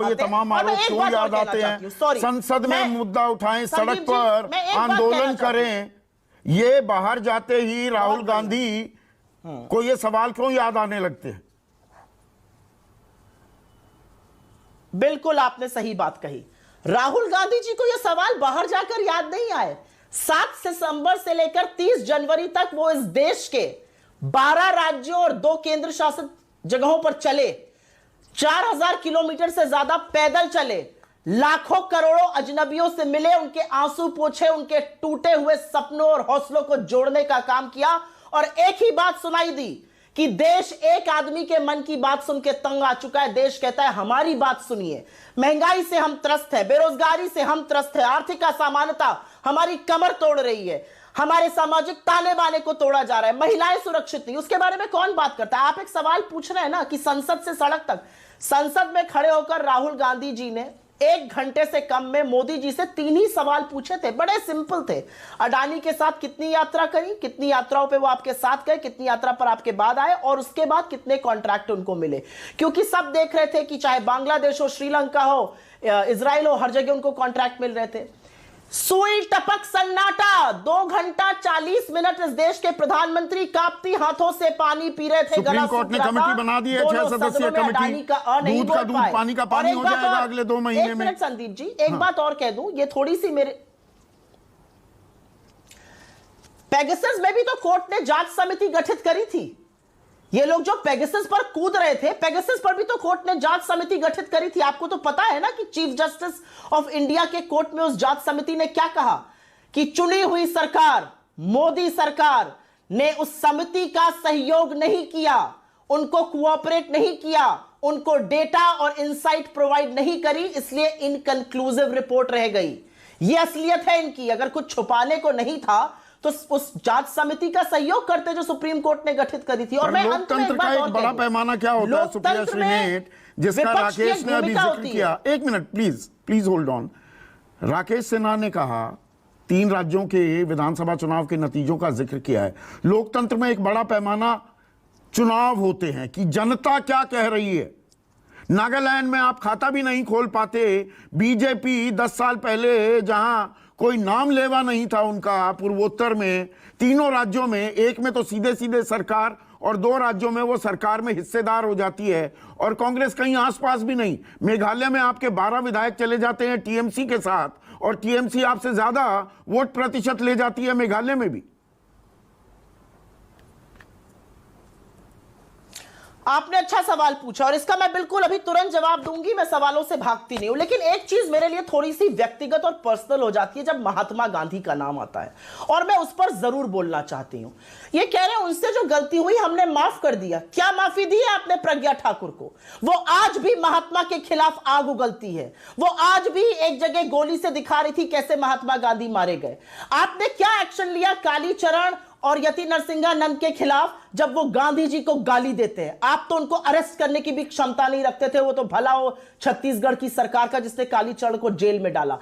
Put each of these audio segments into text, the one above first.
ये तमाम आरोप क्यों याद आते हैं? संसद में मुद्दा उठाएं, सड़क पर आंदोलन करें, ये बाहर जाते ही राहुल गांधी को ये सवाल क्यों याद आने लगते हैं? बिल्कुल आपने सही बात कही। राहुल गांधी जी को यह सवाल बाहर जाकर याद नहीं आए। 7 सितंबर से लेकर 30 जनवरी तक वो इस देश के 12 राज्यों और 2 केंद्र शासित जगहों पर चले, 4000 किलोमीटर से ज्यादा पैदल चले, लाखों करोड़ों अजनबियों से मिले, उनके आंसू पोंछे, उनके टूटे हुए सपनों और हौसलों को जोड़ने का काम किया और एक ही बात सुनाई दी कि देश एक आदमी के मन की बात सुन के तंग आ चुका है। देश कहता है हमारी बात सुनिए। महंगाई से हम त्रस्त हैं, बेरोजगारी से हम त्रस्त हैं, आर्थिक असमानता हमारी कमर तोड़ रही है, हमारे सामाजिक ताने बाने को तोड़ा जा रहा है, महिलाएं सुरक्षित नहीं, उसके बारे में कौन बात करता है? आप एक सवाल पूछ रहे हैं ना कि संसद से सड़क तक। संसद में खड़े होकर राहुल गांधी जी ने 1 घंटे से कम में मोदी जी से 3 ही सवाल पूछे थे, बड़े सिंपल थे। अडानी के साथ कितनी यात्रा करी, कितनी यात्राओं पे वो आपके साथ गए, कितनी यात्रा पर आपके बाद आए और उसके बाद कितने कॉन्ट्रैक्ट उनको मिले, क्योंकि सब देख रहे थे कि चाहे बांग्लादेश हो, श्रीलंका हो, इजराइल हो, हर जगह उनको कॉन्ट्रैक्ट मिल रहे थे। सुई टपक सन्नाटा, 2 घंटा 40 मिनट इस देश के प्रधानमंत्री कांपती हाथों से पानी पी रहे थे। सुप्रीम कोर्ट ने कमेटी बना दी है, 6 सदस्यीय कमेटी, दूध का दूध पानी का पानी हो जाएगा अगले 2 महीने में। एक मिनट संदीप जी, एक बात और कह दूं, ये थोड़ी सी मेरे पेगासस में भी तो कोर्ट ने जांच समिति गठित करी थी। ये लोग जो पेगासस पर कूद रहे थे, पेगासस पर भी तो कोर्ट ने जांच समिति गठित करी थी। आपको तो पता है ना कि चीफ जस्टिस ऑफ इंडिया के कोर्ट में उस जांच समिति ने क्या कहा कि चुनी हुई सरकार, मोदी सरकार ने उस समिति का सहयोग नहीं किया, उनको कोऑपरेट नहीं किया, उनको डेटा और इंसाइट प्रोवाइड नहीं करी, इसलिए इनकंक्लूसिव रिपोर्ट रह गई। ये असलियत है इनकी। अगर कुछ छुपाने को नहीं था तो उस जांच समिति का सहयोग करते जो सुप्रीम कोर्ट ने गठित करी थी। और मैं लोकतंत्र का एक बड़ा पैमाना क्या होता है सुप्रिया श्रीनेत, जिसका राकेश ने अभी जिक्र किया। एक minute please hold on. Rakesh Sinha ने कहा 3 राज्यों के विधानसभा चुनाव के नतीजों का जिक्र किया है। लोकतंत्र में एक बड़ा पैमाना चुनाव होते हैं कि जनता क्या कह रही है। नागालैंड में आप खाता भी नहीं खोल पाते। बीजेपी 10 साल पहले जहां कोई नाम लेवा नहीं था उनका, पूर्वोत्तर में 3 राज्यों में, एक में तो सीधे सीधे सरकार और 2 राज्यों में वो सरकार में हिस्सेदार हो जाती है और कांग्रेस कहीं आसपास भी नहीं। मेघालय में आपके 12 विधायक चले जाते हैं टीएमसी के साथ और टीएमसी आपसे ज्यादा वोट प्रतिशत ले जाती है मेघालय में भी। आपने अच्छा सवाल पूछा और इसका मैं बिल्कुल अभी तुरंत जवाब दूंगी, मैं सवालों से भागती नहीं हूं। लेकिन एक चीज मेरे लिए थोड़ी सी व्यक्तिगत और पर्सनल हो जाती है जब महात्मा गांधी का नाम आता है, और मैं उस पर जरूर बोलना चाहती हूं। ये कह रहे हैं उनसे जो गलती हुई हमने माफ कर दिया। क्या माफी दी है आपने प्रज्ञा ठाकुर को? वो आज भी महात्मा के खिलाफ आग उगलती है। वो आज भी एक जगह गोली से दिखा रही थी कैसे महात्मा गांधी मारे गए। आपने क्या एक्शन लिया कालीचरण और यति नरसिंहानंद के खिलाफ जब वो गांधी जी को गाली देते हैं? आप तो उनको अरेस्ट करने की भी क्षमता नहीं रखते थे। वो तो भला हो छत्तीसगढ़ की सरकार का जिसने कालीचरण को जेल में डाला।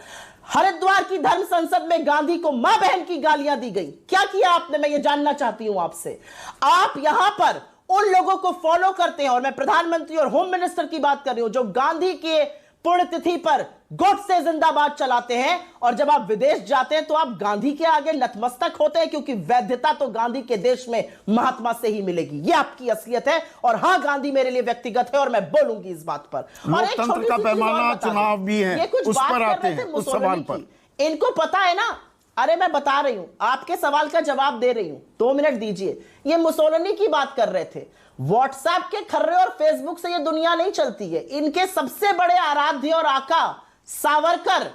हरिद्वार की धर्म संसद में गांधी को मां बहन की गालियां दी गई। क्या किया आपने? मैं ये जानना चाहती हूं आपसे। आप यहां पर उन लोगों को फॉलो करते हैं, और मैं प्रधानमंत्री और होम मिनिस्टर की बात कर रही हूं जो गांधी के पुण्यतिथि पर गॉडसे जिंदाबाद चलाते हैं, और जब आप विदेश जाते हैं तो आप गांधी के आगे नतमस्तक होते हैं, क्योंकि वैधता तो गांधी के देश में महात्मा से ही मिलेगी। ये आपकी असलियत है। और हां, गांधी मेरे लिए व्यक्तिगत है और मैं बोलूंगी इस बात पर। और एक लोकतंत्र का पैमाना चुनाव भी है, उस पर आते हैं, उस सवाल पर। इनको पता है ना? अरे मैं बता रही हूं, आपके सवाल का जवाब दे रही हूं, 2 मिनट दीजिए। ये मुसोलिनी की बात कर रहे थे। व्हाट्सएप के खर्रे और फेसबुक से ये दुनिया नहीं चलती है। इनके सबसे बड़े आराध्य और आका सावरकर,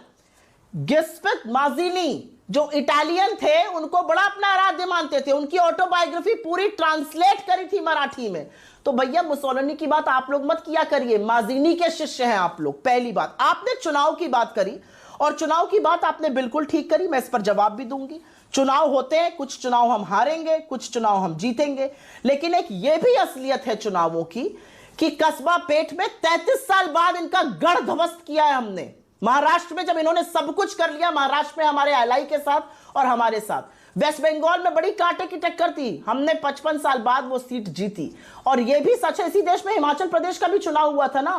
गिस्पित माजिनी जो इटालियन थे, उनको बड़ा अपना आराध्य मानते थे। उनकी ऑटोबायोग्राफी पूरी ट्रांसलेट करी थी मराठी में। तो भैया मुसोलिनी की बात आप लोग मत किया करिए, माजिनी के शिष्य हैं आप लोग। पहली बात। आपने चुनाव की बात करी और चुनाव की बात आपने बिल्कुल ठीक करी, मैं इस पर जवाब भी दूंगी। चुनाव होते हैं, कुछ चुनाव हम हारेंगे, कुछ चुनाव हम जीतेंगे, लेकिन एक ये भी असलियत है चुनावों की कि कस्बा पेठ में 33 साल बाद इनका गढ़ ध्वस्त किया है हमने। महाराष्ट्र में जब इन्होंने सब कुछ कर लिया, महाराष्ट्र में हमारे एलआई के साथ और हमारे साथ। वेस्ट बंगाल में बड़ी कांटे की टक्कर थी, हमने 55 साल बाद वो सीट जीती। और यह भी सच है, इसी देश में हिमाचल प्रदेश का भी चुनाव हुआ था ना,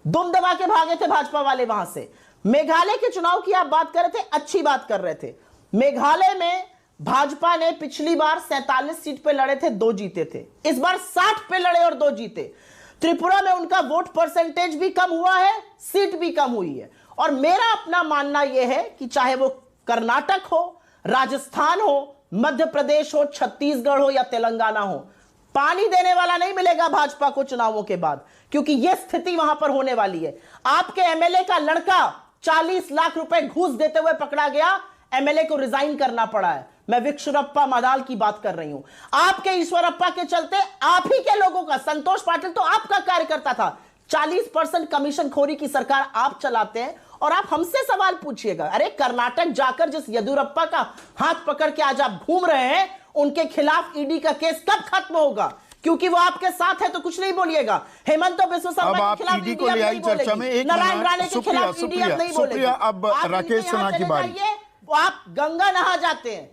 दुम दबा के भागे थे भाजपा वाले वहां से। मेघालय के चुनाव की आप बात कर रहे थे, अच्छी बात कर रहे थे। मेघालय में भाजपा ने पिछली बार 47 सीट पे लड़े थे, 2 जीते थे। इस बार 60 पे लड़े और 2 जीते। त्रिपुरा में उनका वोट परसेंटेज भी कम हुआ है, सीट भी कम हुई है। और मेरा अपना मानना यह है कि चाहे वो कर्नाटक हो, राजस्थान हो, मध्य प्रदेश हो, छत्तीसगढ़ हो या तेलंगाना हो, पानी देने वाला नहीं मिलेगा भाजपा को चुनावों के बाद, क्योंकि यह स्थिति वहां पर होने वाली है। आपके एमएलए का लड़का 40 लाख रुपए घूस देते हुए पकड़ा गया, एमएलए को रिजाइन करना पड़ा है। मैं विश्वरप्पा मदाल की बात कर रही हूं। आपके ईश्वरप्पा के चलते आप ही के लोगों का, संतोष पाटिल तो आपका कार्यकर्ता था, 40% कमीशन खोरी की सरकार आप चलाते हैं। और आप हमसे सवाल पूछिएगा, अरे कर्नाटक जाकर जिस येदियुरप्पा का हाथ पकड़ के आज आप घूम रहे हैं, उनके खिलाफ ईडी का केस कब खत्म होगा? क्योंकि वो आपके साथ है तो कुछ नहीं बोलिएगा। हेमंत बिस्व शर्मा के खिलाफ ईडी ईडी को ले आई चर्चा में, एक नारायण मिनट, राणे के खिलाफ ईडी अब नहीं बोलेगी। अब राकेश सिन्हा की बारी। आप गंगा नहा जाते हैं।